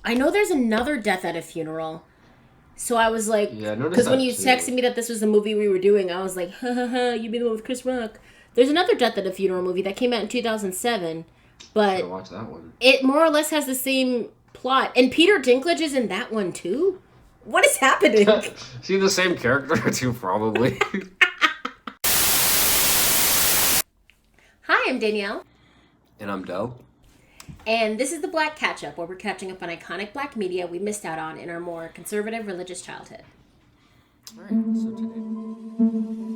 I know there's another death at a funeral. So I was like, Yeah, I noticed because when that you too. texted me that this was the movie we were doing, I was like, ha ha ha, you be the one with Chris Rock. There's another Death at a Funeral movie that came out in 2007, Gotta but watch that one. it more or less has the same plot. And Peter Dinklage is in that one too? What is happening? See the same character too, probably. Hi, I'm Danielle, And I'm Dell. and this is the Black Catch-Up, where we're catching up on iconic black media we missed out on in our more conservative religious childhood. All right, so today.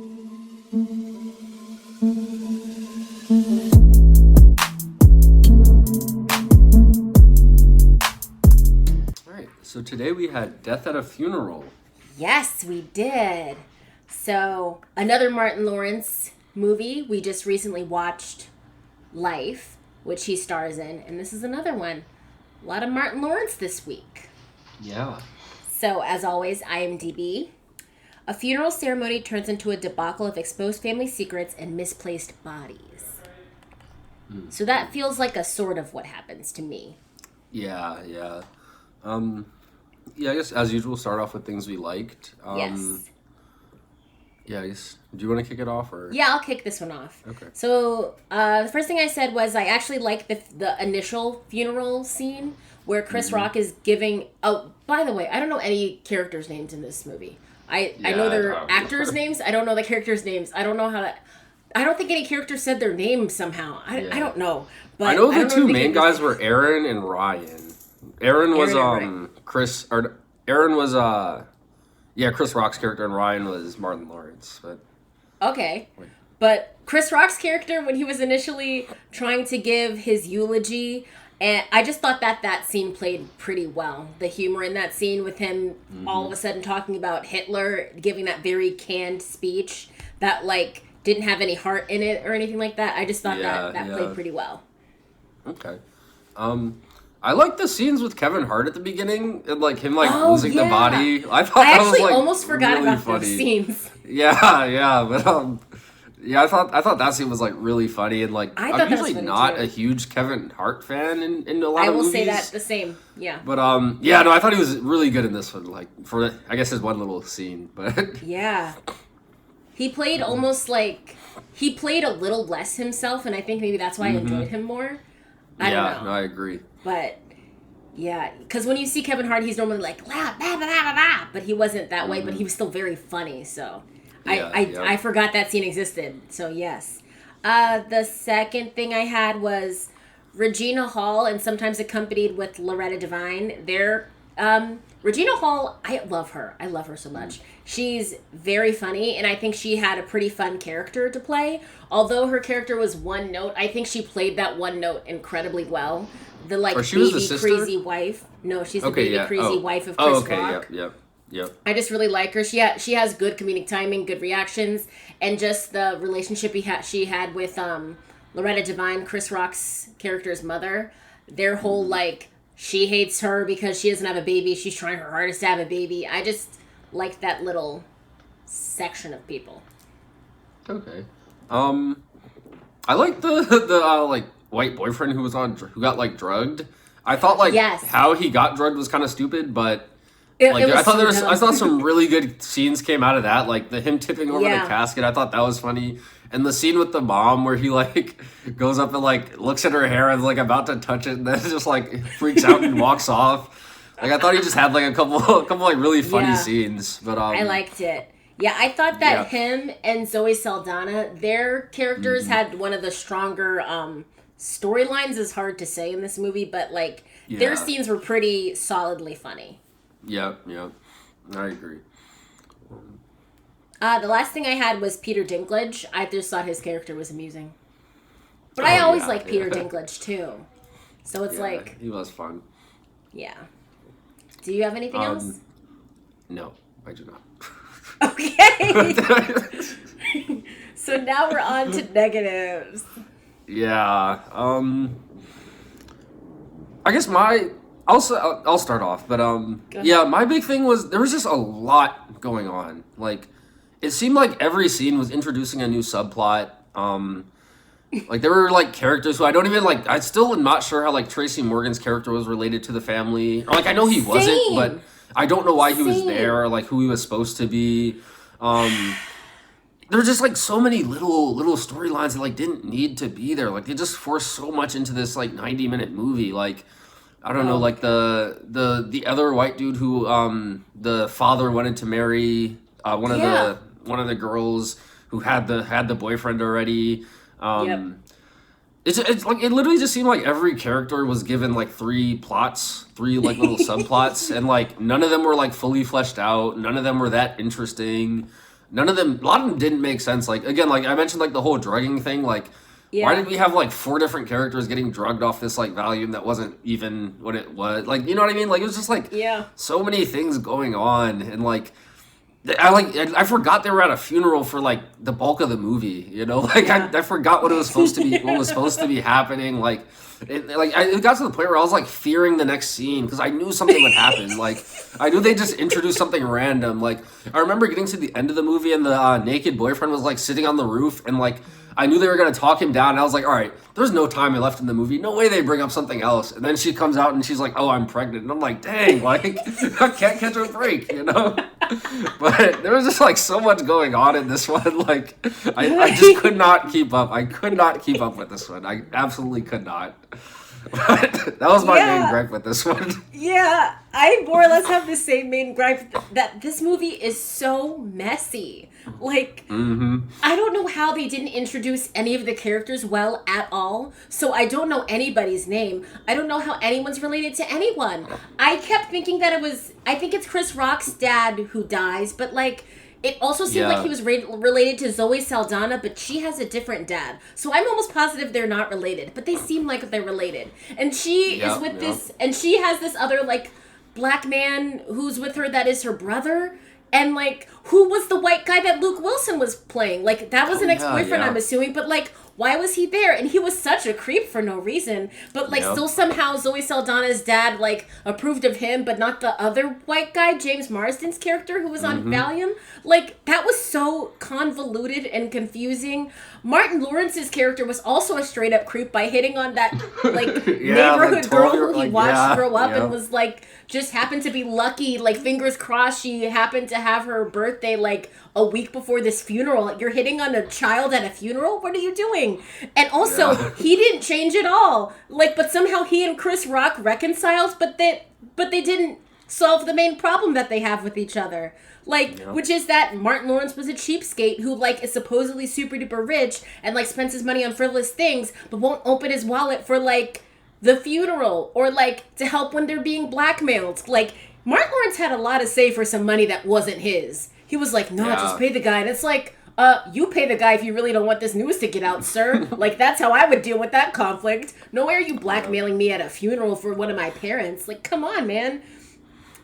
All right, so today we had Death at a Funeral. Yes, we did. So, another Martin Lawrence movie. We just recently watched Life, which he stars in, and this is another one. A lot of Martin Lawrence this week. Yeah. So, as always, IMDb. A funeral ceremony turns into a debacle of exposed family secrets and misplaced bodies. So that feels like a sort of what happens to me. Yeah. Um, yeah, I guess as usual, start off with things we liked. Yes. Yeah, I guess. Do you want to kick it off or? Yeah, I'll kick this one off. Okay. So the first thing I said was I actually like the initial funeral scene where Chris Rock is giving. Oh, by the way, I don't know any characters' names in this movie. I know Yeah, their I don't. actors' names. I don't know the characters' names. I don't know how to. I don't think any character said their name somehow. I Yeah. don't know. But I know the don't two the main characters' guys were Aaron and Ryan. Aaron was Aaron and Ryan. Chris or Aaron was Chris Rock's character and Ryan was Martin Lawrence. But Okay. Wait. But Chris Rock's character, when he was initially trying to give his eulogy, and I just thought that scene played pretty well. The humor in that scene with him all of a sudden talking about Hitler, giving that very canned speech that, like, didn't have any heart in it or anything like that. I just thought that Yeah. played pretty well. okay. I like the scenes with Kevin Hart at the beginning and like him Oh, losing the yeah. body. I thought I that was actually like almost forgot really about funny. those scenes. Yeah, but yeah, I thought that scene was like really funny and like I thought I'm that was usually funny, not too. a huge Kevin Hart fan in a lot I of will movies. say that the same. Yeah. But yeah, no, I thought he was really good in this one. Like for I guess his one little scene, but Yeah. He played almost like he played a little less himself, and I think maybe that's why I enjoyed him more. I yeah, don't know, no, I agree. but yeah, because when you see Kevin Hart, he's normally like la ba ba ba ba ba, but he wasn't that way. But he was still very funny. So Yeah, I forgot that scene existed. So yes, the second thing I had was Regina Hall, and sometimes accompanied with Loretta Devine. Regina Hall, I love her. I love her so much. She's very funny, and I think she had a pretty fun character to play. Although her character was one note, I think she played that one note incredibly well. The like Or she was the baby sister? crazy wife. No, she's the baby crazy wife of Chris Oh, okay, Rock. yep. I just really like her. She has good comedic timing, good reactions, and just the relationship she had with Loretta Devine, Chris Rock's character's mother. Their whole like she hates her because she doesn't have a baby. She's trying her hardest to have a baby. I just like that little section of people. Okay. I like the like white boyfriend who got like drugged. I thought like Yes. how he got drugged was kind of stupid, but It like was I thought so dumb. I thought some really good scenes came out of that. Like him tipping over Yeah. the casket, I thought that was funny. And the scene with the mom where he like goes up and like looks at her hair and like about to touch it, and then just like freaks out and walks off. Like I thought he just had like a couple like really funny Yeah. scenes. But I liked it. Yeah, I thought that Yeah. him and Zoe Saldana, their characters had one of the stronger storylines. Is hard to say in this movie, but like their Yeah. scenes were pretty solidly funny. Yep. I agree. The last thing I had was Peter Dinklage. I just thought his character was amusing. But I Oh, always yeah, like Peter yeah. Dinklage too. So it's Yeah, like, he was fun. yeah. Do you have anything else? No, I do not. Okay. So now we're on to negatives. Yeah. I guess I'll start off, but yeah, my big thing was there was just a lot going on. Like, it seemed like every scene was introducing a new subplot. Like there were like characters who I don't even like. I still am not sure how like Tracy Morgan's character was related to the family. Or like I know he wasn't, but Same. I don't know why he was Same. there or like who he was supposed to be. Um, there were just like so many little storylines that like didn't need to be there. Like they just forced so much into this like 90-minute movie. Like I don't know, Oh my like god. the other white dude who the father wanted to marry Yeah. one of the girls who had the boyfriend already. Yep. Um, it's like it literally just seemed like every character was given like three like little subplots, and like none of them were like fully fleshed out. None of them were that interesting. None of them, a lot of them didn't make sense. Like again, like I mentioned, like the whole drugging thing. Like, why Yeah. did we have like four different characters getting drugged off this like Valium that wasn't even what it was? Like, you know what I mean? Like it was just like Yeah. so many things going on, and like I forgot they were at a funeral for like the bulk of the movie. You know, like Yeah. I forgot what it was supposed to be, what was supposed to be happening. Like it got to the point where I was like fearing the next scene because I knew something would happen. Like I knew they just introduced something random. Like I remember getting to the end of the movie and the naked boyfriend was like sitting on the roof and like I knew they were gonna talk him down. And I was like, all right, there's no time left in the movie. No way they bring up something else. And then she comes out and she's like, oh, I'm pregnant. And I'm like, dang, like I can't catch a break, you know. But there was just like so much going on in this one. Like I just could not keep up. I could not keep up with this one. I absolutely could not. But that was my main Yeah. gripe with this one. Yeah, I more or less have the same main gripe that this movie is so messy. Like, Mm-hmm. I don't know how they didn't introduce any of the characters well at all. So I don't know anybody's name. I don't know how anyone's related to anyone. I kept thinking that I think it's Chris Rock's dad who dies, but like, it also seemed like Yeah. he was related to Zoe Saldana, but she has a different dad. So I'm almost positive they're not related, but they seem like they're related. And she is Yep. with Yep. this, and she has this other like black man who's with her that is her brother. And like, who was the white guy that Luke Wilson was playing? Like, that was Oh an ex yeah. boyfriend, Yeah. I'm assuming, but like, why was he there? And he was such a creep for no reason. But like, Yep. still somehow Zoe Saldana's dad like approved of him, but not the other white guy, James Marsden's character who was on Mm-hmm. Valium. Like, that was so convoluted and confusing. Martin Lawrence's character was also a straight up creep by hitting on that like Yeah, like neighborhood girl 12-year who he like, watched yeah, grow up yeah. and was like just happened to be lucky, like fingers crossed she happened to have her birthday like a week before this funeral. Like, you're hitting on a child at a funeral? What are you doing? And also, Yeah. he didn't change at all. Like, but somehow he and Chris Rock reconciled, but they didn't solve the main problem that they have with each other. Like, Yeah. which is that Martin Lawrence was a cheapskate who, like, is supposedly super duper rich and, like, spends his money on frivolous things, but won't open his wallet for, like, the funeral or, like, to help when they're being blackmailed. Like, Martin Lawrence had a lot to say for some money that wasn't his. He was like, no, Yeah. just pay the guy. And it's like, you pay the guy if you really don't want this news to get out, sir. Like, that's how I would deal with that conflict. No way are you blackmailing me at a funeral for one of my parents. Like, come on, man.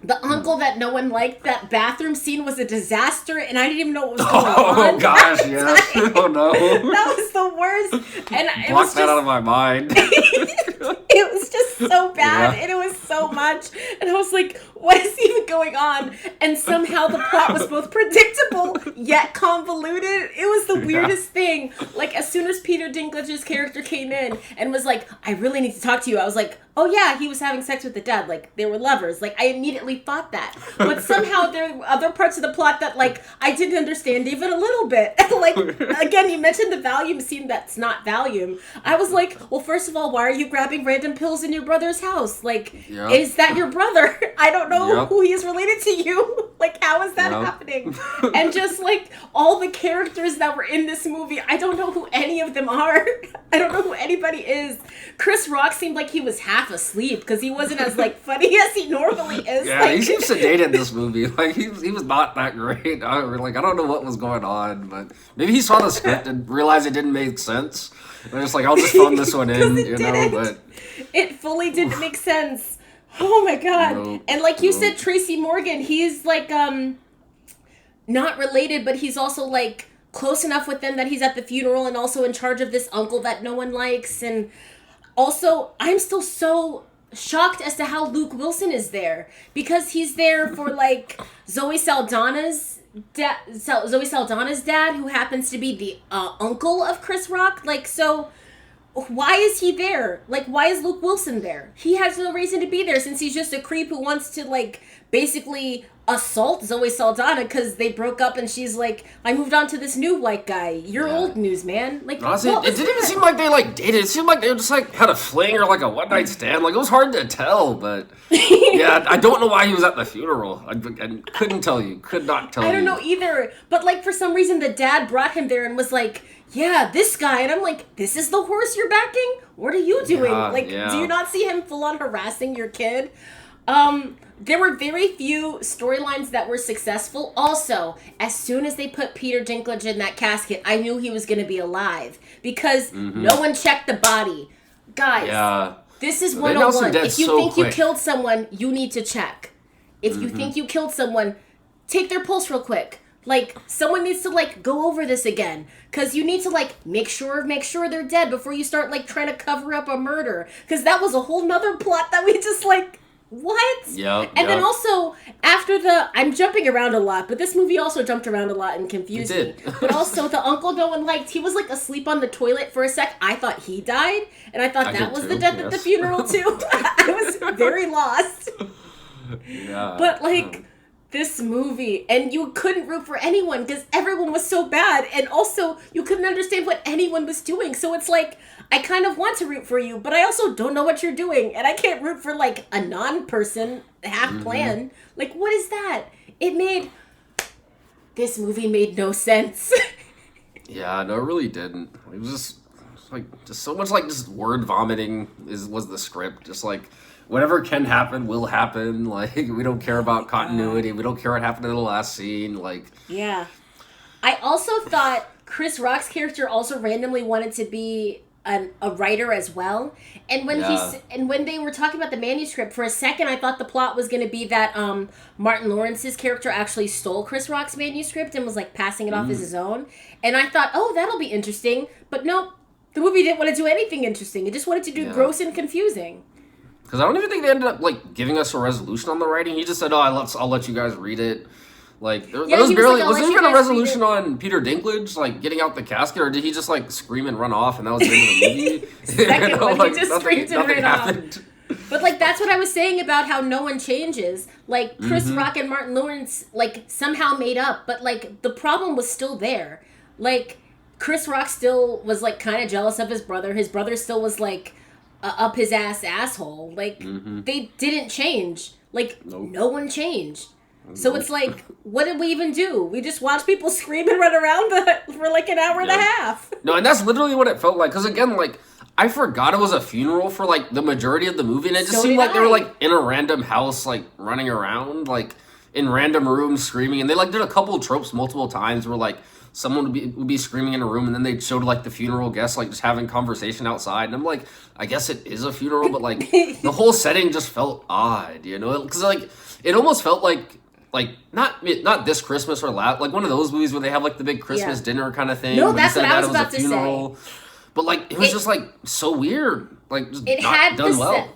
The uncle that no one liked, that bathroom scene was a disaster, and I didn't even know what was going on. Oh gosh, yes. Oh no. That was the worst. And it Block was that out of just, my mind. it was just so bad, Yeah. and it was so much. And I was like, what is even going on? And somehow the plot was both predictable yet convoluted. It was the weirdest thing. Like, as soon as Peter Dinklage's character came in and was like, I really need to talk to you, I was like, oh yeah, he was having sex with the dad. Like, they were lovers. Like, I immediately thought that. But somehow there were other parts of the plot that, like, I didn't understand even a little bit. Like, again, you mentioned the Valium scene that's not Valium. I was like, well, first of all, why are you grabbing random pills in your brother's house? Like, Yep. is that your brother? I don't know Yep. who he is related to you. Like, how is that Yep. happening? And just, like, all the characters that were in this movie, I don't know who any of them are. I don't know who anybody is. Chris Rock seemed like he was half asleep because he wasn't as, like, funny as he normally is. Yeah, like, he seems sedated in this movie. Like he was not that great. I don't know what was going on, but maybe he saw the script and realized it didn't make sense. And just like I'll just phone this one in, 'Cause it you know. didn't. But It fully didn't make sense. Oh my god. Nope, And like you nope. said, Tracy Morgan, he's like not related, but he's also like close enough with them that he's at the funeral and also in charge of this uncle that no one likes. And also, I'm still so shocked as to how Luke Wilson is there, because he's there for like Zoe Saldana's dad, who happens to be the uncle of Chris Rock. Like, so why is he there? Like, why is Luke Wilson there? He has no reason to be there since he's just a creep who wants to, like, basically assault Zoe Saldana because they broke up and she's like, I moved on to this new white guy. You're old news, man. Like, honestly, it didn't even seem like they, like, dated. It seemed like they just, like, had a fling or, like, a one-night stand. Like, it was hard to tell, but, yeah, I don't know why he was at the funeral. I couldn't tell you. Could not tell you. I don't know either. But, like, for some reason, the dad brought him there and was like, yeah, this guy. And I'm like, this is the horse you're backing? What are you doing? Do you not see him full-on harassing your kid? There were very few storylines that were successful. Also, as soon as they put Peter Dinklage in that casket, I knew he was going to be alive because no one checked the body. Guys, this is 101. If you think you killed someone, you need to check. If you think you killed someone, take their pulse real quick. Like, someone needs to, like, go over this again. Because you need to, like, make sure they're dead before you start, like, trying to cover up a murder. Because that was a whole nother plot that we just, like... What? And then also, after I'm jumping around a lot, but this movie also jumped around a lot and confused me. But also, the uncle no one liked, he was, like, asleep on the toilet for a sec. I thought he died, and I thought that was the death at the funeral, too. I was very lost. But, like... This movie, and you couldn't root for anyone because everyone was so bad, and also you couldn't understand what anyone was doing. So it's like, I kind of want to root for you, but I also don't know what you're doing, and I can't root for like a non-person half plan. Like, what is that? This movie made no sense. Yeah, no, it really didn't. It was just so much like just word vomiting was the script. Just like, whatever can happen will happen. Like, we don't care about continuity. We don't care what happened in the last scene. Like, yeah. I also thought Chris Rock's character also randomly wanted to be a writer as well. And when they were talking about the manuscript, for a second I thought the plot was going to be that Martin Lawrence's character actually stole Chris Rock's manuscript and was like passing it off as his own. And I thought, oh, that'll be interesting. But nope, the movie didn't want to do anything interesting. It just wanted to do gross and confusing. Because I don't even think they ended up, like, giving us a resolution on the writing. He just said, I'll let you guys read it. Like, there was barely... Was there even a resolution on Peter Dinklage, like, getting out the casket? Or did he just, like, scream and run off and that was the end of the movie? Second one, he just screamed and ran off. But, like, that's what I was saying about how no one changes. Like, Chris Rock and Martin Lawrence, like, somehow made up. But, like, the problem was still there. Like, Chris Rock still was, like, kind of jealous of his brother. His brother still was, like... up his asshole. Like, they didn't change. Like, no one changed. So it's like, what did we even do? We just watched people scream and run around for like an hour and a half. No, and that's literally what it felt like. Because again, like, I forgot it was a funeral for like the majority of the movie. And it just seemed like they were like in a random house, like running around, like in random rooms screaming. And they like did a couple of tropes multiple times where like, someone would be screaming in a room, and then they showed like the funeral guests like just having conversation outside, and I'm like, I guess it is a funeral, but like the whole setting just felt odd, you know? Because like it almost felt like not this Christmas or last, like one of those movies where they have like the big Christmas dinner kind of thing. No, that's what I was about to say. But like it was just like so weird, like just not done well.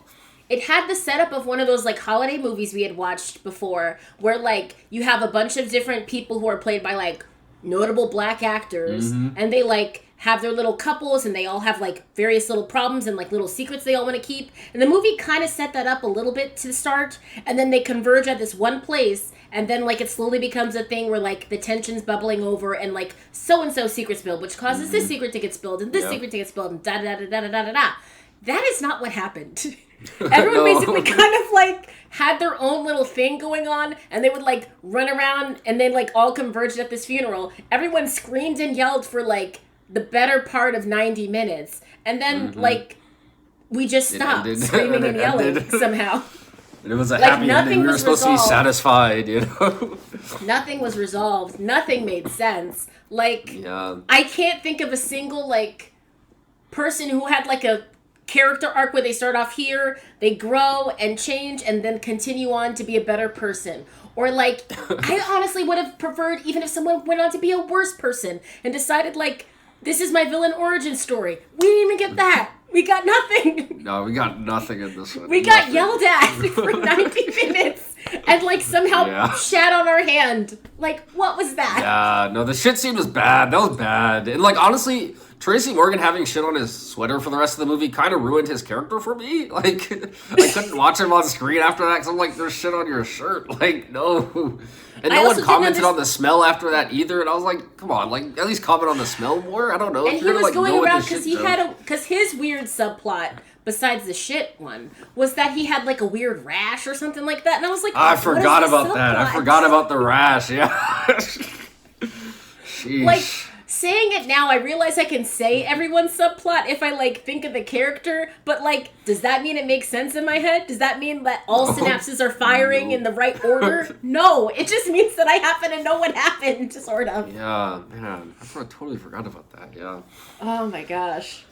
It had the setup of one of those, like, holiday movies we had watched before, where, like, you have a bunch of different people who are played by, like, notable black actors, and they, like, have their little couples, and they all have, like, various little problems and, like, little secrets they all want to keep. And the movie kind of set that up a little bit to start, and then they converge at this one place, and then, like, it slowly becomes a thing where, like, the tension's bubbling over, and, like, so-and-so secret spilled, which causes this secret to get spilled, and this secret to get spilled, and da-da-da-da-da-da-da-da. That is not what happened. Everyone basically kind of, like, had their own little thing going on, and they would, like, run around, and then, like, all converged at this funeral. Everyone screamed and yelled for, like, the better part of 90 minutes. And then, like, we just stopped screaming and yelling somehow. And it was a happy ending. We were supposed to be satisfied, you know? Nothing was resolved. Nothing made sense. Like, I can't think of a single, like, person who had, like, a character arc where they start off here, they grow and change, and then continue on to be a better person. Or, like, I honestly would have preferred even if someone went on to be a worse person and decided, like, this is my villain origin story. We didn't even get that. We got nothing. No, we got nothing in this one. We got yelled at for 90 minutes and, like, somehow shat on our hand. Like, what was that? Yeah, no, the shit scene was bad. That was bad. And, like, honestly, Tracy Morgan having shit on his sweater for the rest of the movie kind of ruined his character for me. Like, I couldn't watch him on screen after that because I'm like, there's shit on your shirt. Like, no. And no one commented on the smell after that either. And I was like, come on, like, at least comment on the smell more. I don't know. And he was going around because his weird subplot, besides the shit one, was that he had like a weird rash or something like that. And I was like, I forgot about that. I forgot about the rash. Yeah. Sheesh. Like, saying it now, I realize I can say everyone's subplot if I, like, think of the character, but, like, does that mean it makes sense in my head? Does that mean that all synapses are firing in the right order? No, it just means that I happen to know what happened, sort of. Yeah, man, I totally forgot about that, yeah. Oh, my gosh.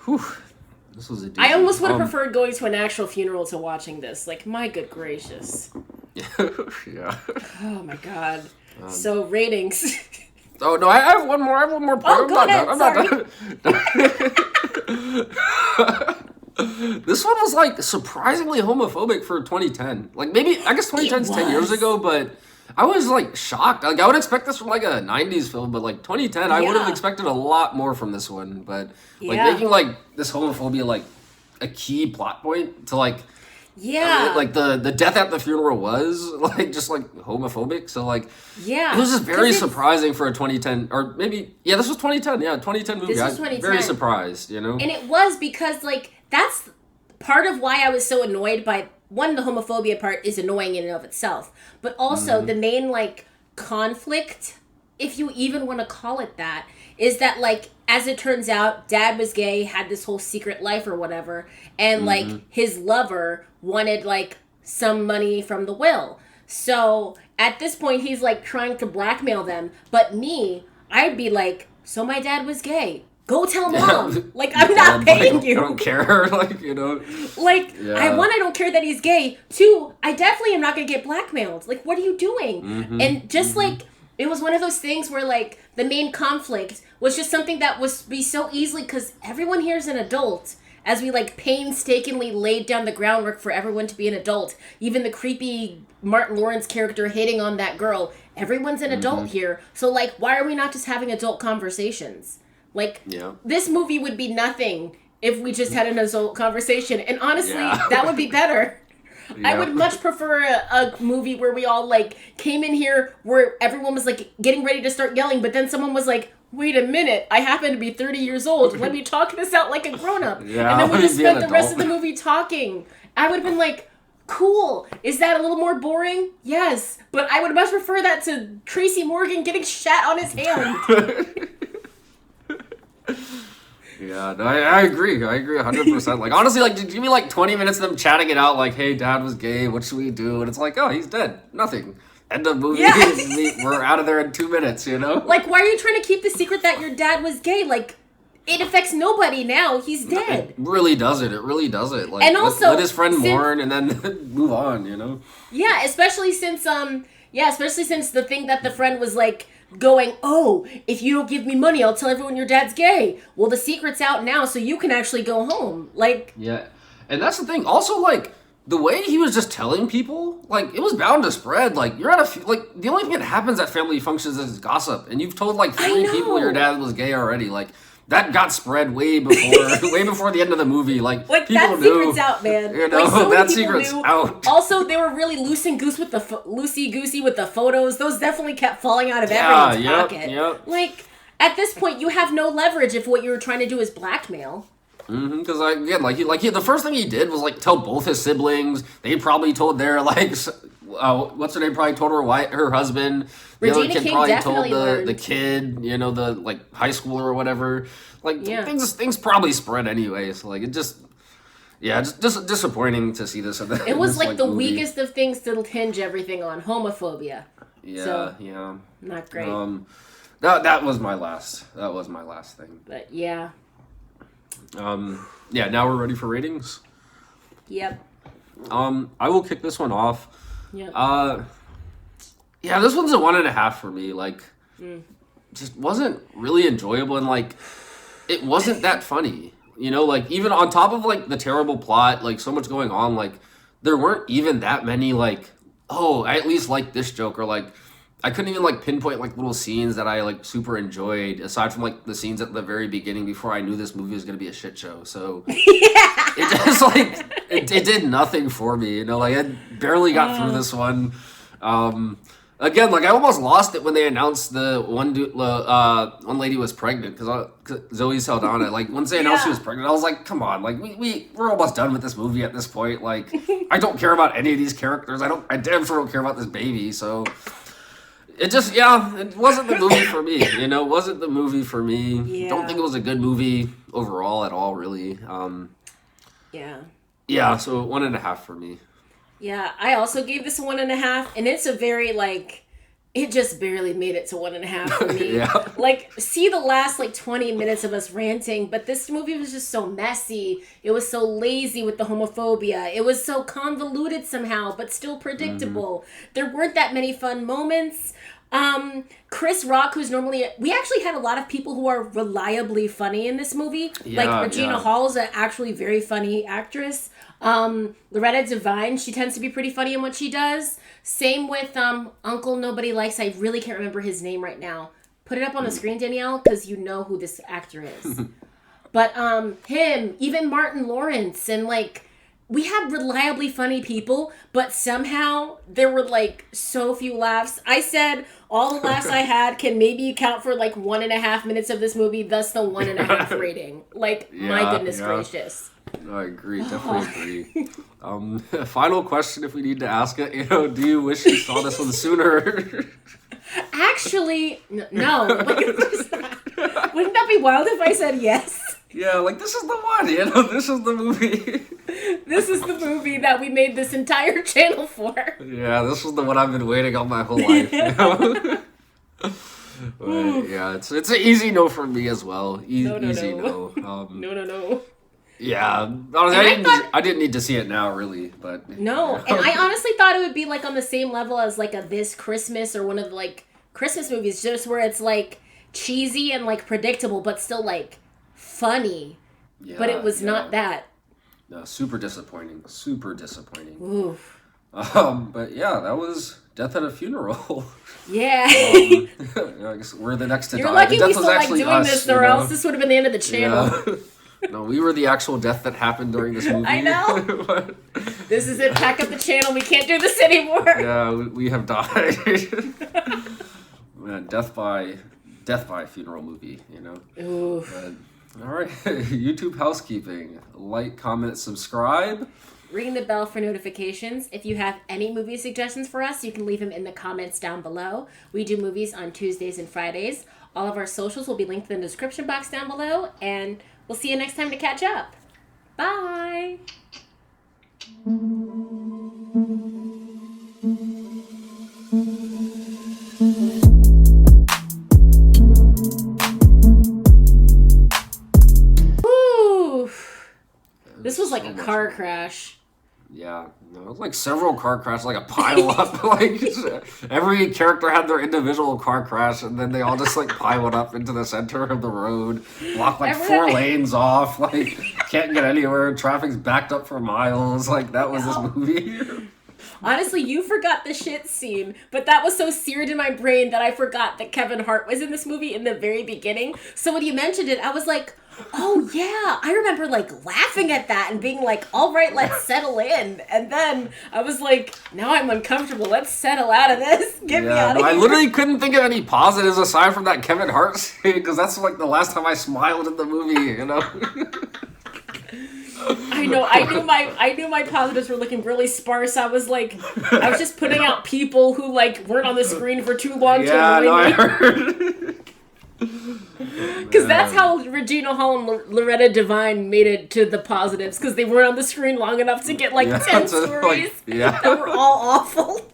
Whew. This was a doozy. I almost would have preferred going to an actual funeral to watching this. Like, my good gracious. Yeah. Oh, my God. So, ratings... Oh, no, I have one more. Oh, go ahead. Sorry. This one was, like, surprisingly homophobic for 2010. Like, maybe, I guess 2010's 10 years ago, but I was, like, shocked. Like, I would expect this from, like, a 90s film, but, like, 2010, I would have expected a lot more from this one. But, like, making, like, this homophobia, like, a key plot point to, like... Yeah. Like, the death at the funeral was, like, just, like, homophobic. So, like, yeah. It was just very surprising for a 2010, or maybe, yeah, this was 2010. Yeah, 2010 movie. This was 2010. Very surprised, you know? And it was because, like, that's part of why I was so annoyed by, one, the homophobia part is annoying in and of itself. But also, the main, like, conflict, if you even want to call it that, is that, like, as it turns out, Dad was gay, had this whole secret life or whatever, and, like, his lover wanted, like, some money from the will. So, at this point, he's, like, trying to blackmail them. But me, I'd be like, so my dad was gay. Go tell Mom. Like, I'm not paying you. I don't care. Like, you know. Like, I don't care that he's gay. 2, I definitely am not going to get blackmailed. Like, what are you doing? And just, like, it was one of those things where, like, the main conflict was just something that was be so easily, because everyone here is an adult, as we, like, painstakingly laid down the groundwork for everyone to be an adult. Even the creepy Martin Lawrence character hitting on that girl. Everyone's an adult here. So, like, why are we not just having adult conversations? Like, this movie would be nothing if we just had an adult conversation. And honestly, that would be better. Yeah. I would much prefer a movie where we all, like, came in here where everyone was, like, getting ready to start yelling, but then someone was like, wait a minute, I happen to be 30 years old. Let me talk this out like a grown-up. Yeah, and then we just spent the rest of the movie talking. I would have been like, cool. Is that a little more boring? Yes. But I would much prefer that to Tracy Morgan getting shat on his hand. Yeah, no, I agree. I agree 100%. Like, honestly, like, give me, like, 20 minutes of them chatting it out, like, hey, Dad was gay, what should we do? And it's like, oh, he's dead. Nothing. End of movie. Yeah. We're out of there in 2 minutes, you know? Like, why are you trying to keep the secret that your dad was gay? Like, it affects nobody now. He's dead. It really does it. It really does it. Like, and also, let his friend mourn and then move on, you know? Yeah, especially since the thing that the friend was, like, going, oh, if you don't give me money, I'll tell everyone your dad's gay. Well, the secret's out now, so you can actually go home. Like... Yeah, and that's the thing. Also, like, the way he was just telling people, like, it was bound to spread. Like, you're at like, the only thing that happens at family functions is gossip. And you've told, like, 3 people your dad was gay already. Like, that got spread way before the end of the movie. Like people that knew, secret's out, man. You know, like, so that secret's out. Also, they were really loosey-goosey with the photos. Those definitely kept falling out of everyone's pocket. Yep. Like, at this point, you have no leverage if what you were trying to do is blackmail. Because the first thing he did was, like, tell both his siblings. They probably told their, like, what's her name? Probably told her husband. The Regina other kid King probably told learned. the kid, you know, the, like, high schooler or whatever. Like, things probably spread anyway. So, like, it just disappointing to see this. It was like the movie. weakest of things to hinge everything on, homophobia. Yeah. Not great. That was my last thing. But yeah. Yeah. Now we're ready for ratings. Yep. I will kick this one off. Yep. Yeah, this one's a 1.5 for me. Like, just wasn't really enjoyable, and, like, it wasn't that funny. You know, like, even on top of, like, the terrible plot, like, so much going on, like, there weren't even that many, like, oh, I at least like this joke, or, like, I couldn't even like pinpoint like little scenes that I like super enjoyed aside from like the scenes at the very beginning before I knew this movie was gonna be a shit show. So it just like it did nothing for me. You know, like I barely got through this one. Again, like I almost lost it when they announced the one lady was pregnant because Zoe Saldana. Like once they announced she was pregnant, I was like, come on, like we're almost done with this movie at this point. Like I don't care about any of these characters. I damn sure don't care about this baby. So it just it wasn't the movie for me. You know, wasn't the movie for me. Yeah. Don't think it was a good movie overall at all. Really. Yeah. Yeah. So 1.5 for me. Yeah, I also gave this a 1.5, and it's a very, like, it just barely made it to 1.5 for me. Yeah. Like, see the last, like, 20 minutes of us ranting, but this movie was just so messy. It was so lazy with the homophobia. It was so convoluted somehow, but still predictable. There weren't that many fun moments. Chris Rock, who's normally... We actually had a lot of people who are reliably funny in this movie. Yeah, like, Regina Hall is an actually very funny actress. Loretta Devine, she tends to be pretty funny in what she does. Same with Uncle Nobody Likes. I really can't remember his name right now. Put it up on the screen, Danielle, because you know who this actor is. But him, even Martin Lawrence, and like we had reliably funny people, but somehow there were like so few laughs. I said all the laughs I had can maybe account for like 1.5 minutes of this movie, thus the 1.5 rating. Like, my goodness gracious. No, I agree. Definitely agree. Final question, if we need to ask it. You know, do you wish you saw this one sooner? Actually, no. Like, wouldn't that be wild if I said yes? Yeah, like this is the one. You know, this is the movie. This is the movie that we made this entire channel for. Yeah, this is the one I've been waiting on my whole life. You know? But, yeah, it's an easy no for me as well. Easy no. No. Yeah, honestly, I didn't need to see it now, really, but... No, and I honestly thought it would be, like, on the same level as, like, a This Christmas or one of the, like, Christmas movies, just where it's, like, cheesy and, like, predictable, but still, like, funny. Yeah, but it was not that. No, super disappointing. Oof. But, yeah, that was Death at a Funeral. Yeah. I guess we're the next to You're die. lucky Death we still like doing us, this, or else this would have been the end of the channel. Yeah. No, we were the actual death that happened during this movie. I know. But, this is it. Pack up the channel. We can't do this anymore. Yeah, we have died. Man, death by funeral movie, you know. Ooh. All right, YouTube housekeeping. Like, comment, subscribe. Ring the bell for notifications. If you have any movie suggestions for us, you can leave them in the comments down below. We do movies on Tuesdays and Fridays. All of our socials will be linked in the description box down below, and we'll see you next time to catch up. Bye! Woo! This was like a car crash. Yeah, no, it was like several car crashes, like a pile up. Like every character had their individual car crash, and then they all just like piled up into the center of the road, blocked like 4 lanes off. Like can't get anywhere. Traffic's backed up for miles. Like that was this movie. Honestly, you forgot the shit scene, but that was so seared in my brain that I forgot that Kevin Hart was in this movie in the very beginning. So when you mentioned it, I was like, oh yeah, I remember like laughing at that and being like, all right, let's settle in. And then I was like, now I'm uncomfortable. Let's settle out of this. Get me out of here. I literally couldn't think of any positives aside from that Kevin Hart scene because that's like the last time I smiled in the movie, you know? I know. I knew my positives were looking really sparse. I was just putting out people who like weren't on the screen for too long to annoy me. I heard. Because that's how Regina Hall and Loretta Devine made it to the positives, because they weren't on the screen long enough to get like 10 stories that were all awful.